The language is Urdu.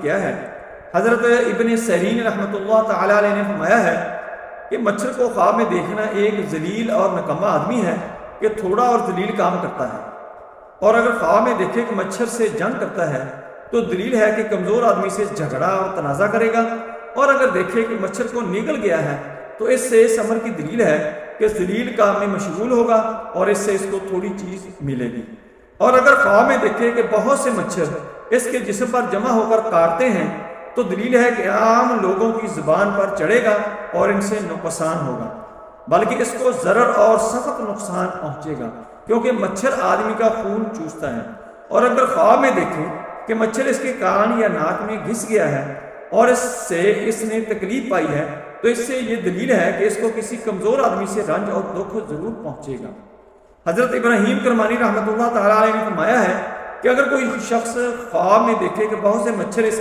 کیا ہے۔ حضرت ابن سیرین رحمۃ اللہ تعالی علیہ نے فرمایا ہے کہ مچھر کو خواب میں دیکھنا ایک ذلیل اور نکما آدمی ہے کہ تھوڑا اور ذلیل کام کرتا ہے، اور اگر خواب میں دیکھے کہ مچھر سے جنگ کرتا ہے تو دلیل ہے کہ کمزور آدمی سے جھگڑا اور تنازع کرے گا، اور اگر دیکھے کہ مچھر کو نگل گیا ہے تو اس سے اس امر کی دلیل ہے کہ ذلیل کام میں مشغول ہوگا اور اس سے اس کو تھوڑی چیز ملے گی۔ اور اگر خواب میں دیکھے کہ بہت سے مچھر اس کے جسم پر جمع ہو کر کاٹتے ہیں تو دلیل ہے کہ عام لوگوں کی زبان پر چڑھے گا اور ان سے نقصان ہوگا، بلکہ اس کو ضرر اور سخت نقصان پہنچے گا، کیونکہ مچھر آدمی کا خون چوستا ہے۔ اور اگر خواب میں دیکھے کہ مچھر اس کے کان یا ناک میں گھس گیا ہے اور اس سے اس نے تکلیف پائی ہے تو اس سے یہ دلیل ہے کہ اس کو کسی کمزور آدمی سے رنج اور دکھ ضرور پہنچے گا۔ حضرت ابراہیم کرمانی رحمۃ اللہ تعالی علیہ نے فرمایا ہے کہ اگر کوئی شخص خواب میں دیکھے کہ بہت سے مچھر اس